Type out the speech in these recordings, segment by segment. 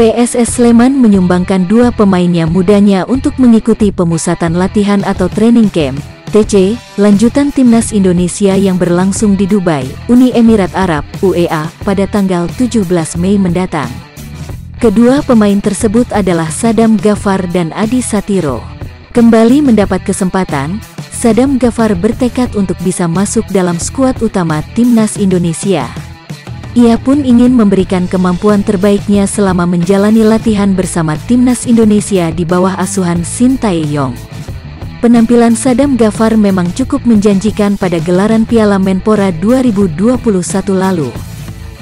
PSS Sleman menyumbangkan 2 pemainnya mudanya untuk mengikuti pemusatan latihan atau training camp (TC) lanjutan Timnas Indonesia yang berlangsung di Dubai, Uni Emirat Arab (UEA) pada tanggal 17 Mei mendatang. Kedua pemain tersebut adalah Sadam Ghaffar dan Adi Satiro. Kembali mendapat kesempatan, Sadam Ghaffar bertekad untuk bisa masuk dalam skuad utama Timnas Indonesia. Ia pun ingin memberikan kemampuan terbaiknya selama menjalani latihan bersama Timnas Indonesia di bawah asuhan Shin Tae-yong. Penampilan Sadam Ghaffar memang cukup menjanjikan pada gelaran Piala Menpora 2021 lalu.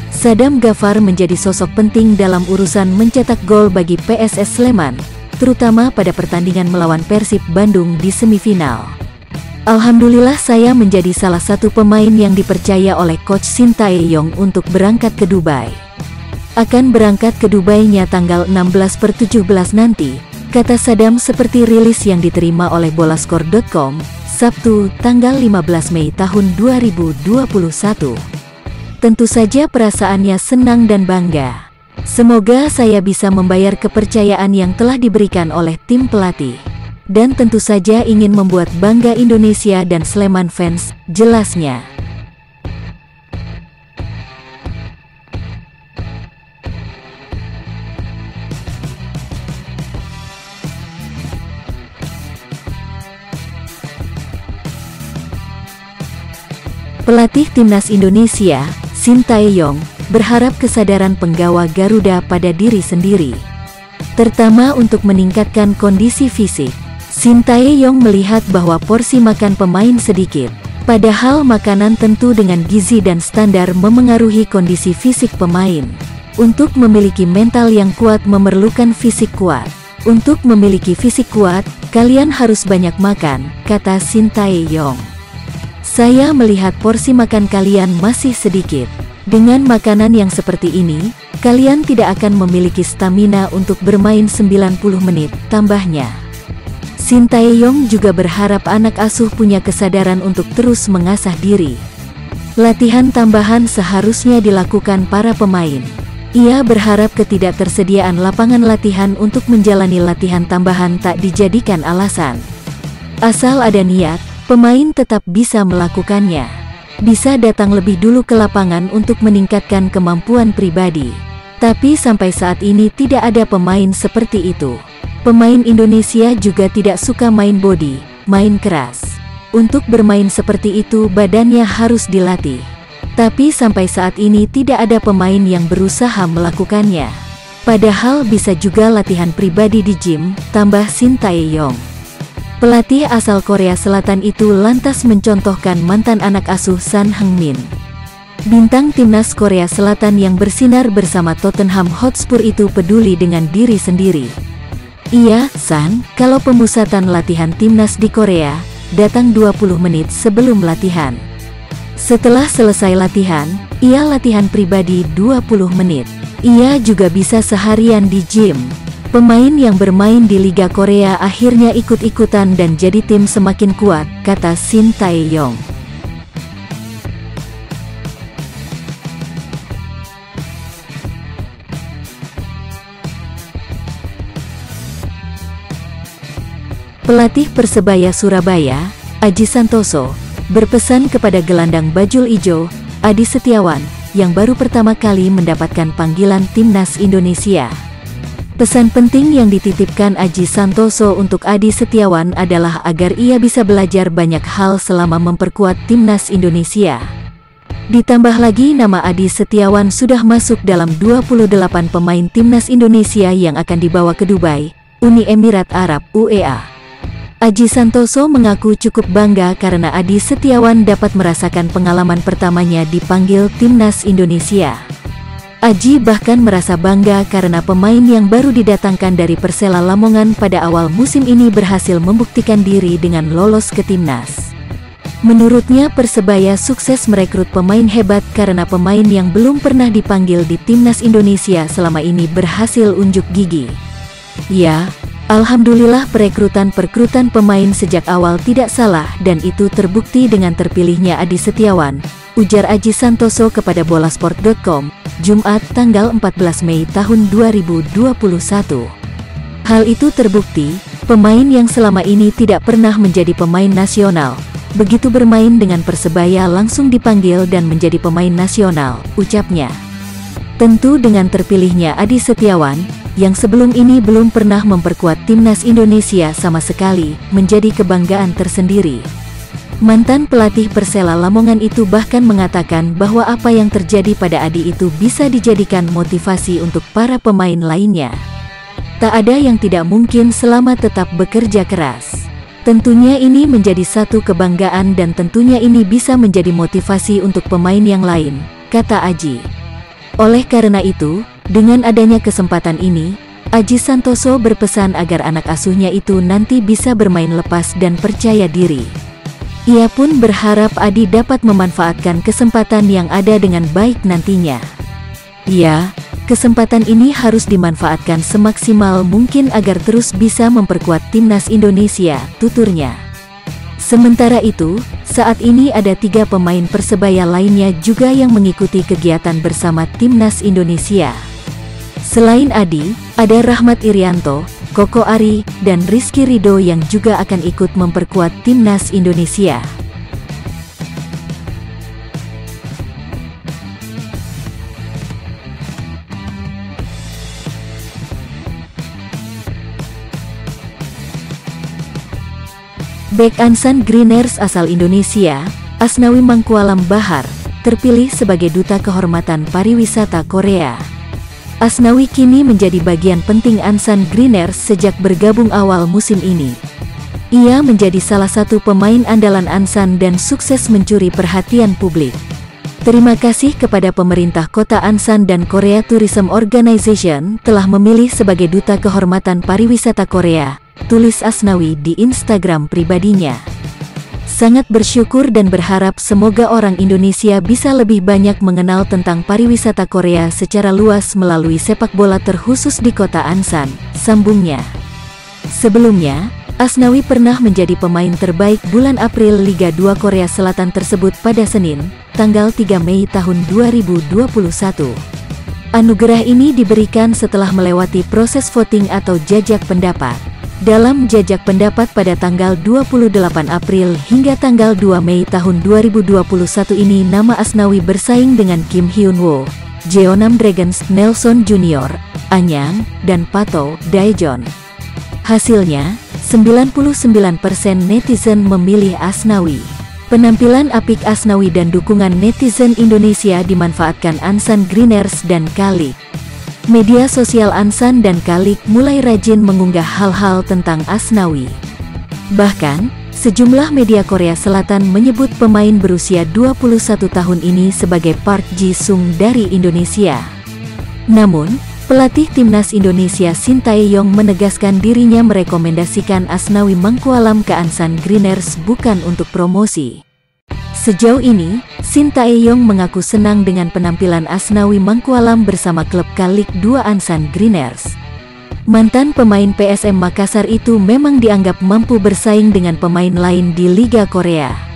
Sadam Ghaffar menjadi sosok penting dalam urusan mencetak gol bagi PSS Sleman, terutama pada pertandingan melawan Persib Bandung di semifinal. Alhamdulillah saya menjadi salah satu pemain yang dipercaya oleh Coach Shin Tae-yong untuk berangkat ke Dubai. Akan berangkat ke Dubai-nya tanggal 16/17 nanti, kata Sadam seperti rilis yang diterima oleh Bolaskor.com, Sabtu, tanggal 15 Mei tahun 2021. Tentu saja perasaannya senang dan bangga. Semoga saya bisa membayar kepercayaan yang telah diberikan oleh tim pelatih. Dan tentu saja ingin membuat bangga Indonesia dan Sleman fans, jelasnya. Pelatih Timnas Indonesia, Shin Tae-yong, berharap kesadaran penggawa Garuda pada diri sendiri, terutama untuk meningkatkan kondisi fisik. Shin Tae-yong melihat bahwa porsi makan pemain sedikit, padahal makanan tentu dengan gizi dan standar memengaruhi kondisi fisik pemain. Untuk memiliki mental yang kuat memerlukan fisik kuat. Untuk memiliki fisik kuat, kalian harus banyak makan, kata Shin Tae-yong. Saya melihat porsi makan kalian masih sedikit. Dengan makanan yang seperti ini, kalian tidak akan memiliki stamina untuk bermain 90 menit, tambahnya. Shin Tae-yong juga berharap anak asuh punya kesadaran untuk terus mengasah diri. Latihan tambahan seharusnya dilakukan para pemain. Ia berharap ketidaktersediaan lapangan latihan untuk menjalani latihan tambahan tak dijadikan alasan. Asal ada niat, pemain tetap bisa melakukannya. Bisa datang lebih dulu ke lapangan untuk meningkatkan kemampuan pribadi. Tapi sampai saat ini tidak ada pemain seperti itu. Pemain Indonesia juga tidak suka main body, main keras. Untuk bermain seperti itu badannya harus dilatih. Tapi sampai saat ini tidak ada pemain yang berusaha melakukannya. Padahal bisa juga latihan pribadi di gym, tambah Shin Tae-yong. Pelatih asal Korea Selatan itu lantas mencontohkan mantan anak asuh Son Heung-min. Bintang timnas Korea Selatan yang bersinar bersama Tottenham Hotspur itu peduli dengan diri sendiri. Iya, San, kalau pemusatan latihan timnas di Korea, datang 20 menit sebelum latihan. Setelah selesai latihan, ia latihan pribadi 20 menit. Ia juga bisa seharian di gym. Pemain yang bermain di Liga Korea akhirnya ikut-ikutan dan jadi tim semakin kuat, kata Shin Tae-yong. Pelatih Persebaya Surabaya, Aji Santoso, berpesan kepada gelandang bajul ijo, Adi Setiawan, yang baru pertama kali mendapatkan panggilan Timnas Indonesia. Pesan penting yang dititipkan Aji Santoso untuk Adi Setiawan adalah agar ia bisa belajar banyak hal selama memperkuat Timnas Indonesia. Ditambah lagi nama Adi Setiawan sudah masuk dalam 28 pemain Timnas Indonesia yang akan dibawa ke Dubai, Uni Emirat Arab (UEA). Aji Santoso mengaku cukup bangga karena Adi Setiawan dapat merasakan pengalaman pertamanya dipanggil Timnas Indonesia. Aji bahkan merasa bangga karena pemain yang baru didatangkan dari Persela Lamongan pada awal musim ini berhasil membuktikan diri dengan lolos ke Timnas. Menurutnya Persebaya sukses merekrut pemain hebat karena pemain yang belum pernah dipanggil di Timnas Indonesia selama ini berhasil unjuk gigi. Ya, alhamdulillah perekrutan pemain sejak awal tidak salah dan itu terbukti dengan terpilihnya Adi Setiawan, ujar Aji Santoso kepada Bolasport.com, Jumat tanggal 14 Mei tahun 2021. Hal itu terbukti, pemain yang selama ini tidak pernah menjadi pemain nasional, begitu bermain dengan Persebaya langsung dipanggil dan menjadi pemain nasional, ucapnya. Tentu dengan terpilihnya Adi Setiawan, yang sebelum ini belum pernah memperkuat timnas Indonesia sama sekali, menjadi kebanggaan tersendiri. Mantan pelatih Persela Lamongan itu bahkan mengatakan bahwa apa yang terjadi pada Adi itu bisa dijadikan motivasi untuk para pemain lainnya. Tak ada yang tidak mungkin selama tetap bekerja keras. Tentunya ini menjadi satu kebanggaan dan tentunya ini bisa menjadi motivasi untuk pemain yang lain, kata Aji. Oleh karena itu, dengan adanya kesempatan ini, Aji Santoso berpesan agar anak asuhnya itu nanti bisa bermain lepas dan percaya diri. Ia pun berharap Adi dapat memanfaatkan kesempatan yang ada dengan baik nantinya. Ya, kesempatan ini harus dimanfaatkan semaksimal mungkin agar terus bisa memperkuat timnas Indonesia, tuturnya. Sementara itu, saat ini ada 3 pemain Persebaya lainnya juga yang mengikuti kegiatan bersama timnas Indonesia. Selain Adi, ada Rahmat Irianto, Koko Ari, dan Rizky Ridho yang juga akan ikut memperkuat timnas Indonesia. Bek Ansan Greeners asal Indonesia, Asnawi Mangkualam Bahar, terpilih sebagai Duta Kehormatan Pariwisata Korea. Asnawi kini menjadi bagian penting Ansan Greeners sejak bergabung awal musim ini. Ia menjadi salah satu pemain andalan Ansan dan sukses mencuri perhatian publik. Terima kasih kepada pemerintah kota Ansan dan Korea Tourism Organization telah memilih sebagai Duta Kehormatan Pariwisata Korea, tulis Asnawi di Instagram pribadinya. Sangat bersyukur dan berharap semoga orang Indonesia bisa lebih banyak mengenal tentang pariwisata Korea secara luas melalui sepak bola terkhusus di kota Ansan, sambungnya. Sebelumnya, Asnawi pernah menjadi pemain terbaik bulan April Liga 2 Korea Selatan tersebut pada Senin, tanggal 3 Mei tahun 2021. Anugerah ini diberikan setelah melewati proses voting atau jajak pendapat. Dalam jajak pendapat pada tanggal 28 April hingga tanggal 2 Mei tahun 2021 ini nama Asnawi bersaing dengan Kim Hyun Woo, Jeonnam Dragons, Nelson Junior, Anyang, dan Pato Daejeon. Hasilnya, 99% netizen memilih Asnawi. Penampilan apik Asnawi dan dukungan netizen Indonesia dimanfaatkan Ansan Greeners dan Kalik. Media sosial Ansan dan Kalik mulai rajin mengunggah hal-hal tentang Asnawi. Bahkan, sejumlah media Korea Selatan menyebut pemain berusia 21 tahun ini sebagai Park Ji-sung dari Indonesia. Namun, pelatih timnas Indonesia Shin Tae-yong menegaskan dirinya merekomendasikan Asnawi Mangkualam ke Ansan Greeners bukan untuk promosi. Sejauh ini, Shin Tae-yong mengaku senang dengan penampilan Asnawi Mangkualam bersama klub Kalik 2 Ansan Greeners. Mantan pemain PSM Makassar itu memang dianggap mampu bersaing dengan pemain lain di Liga Korea.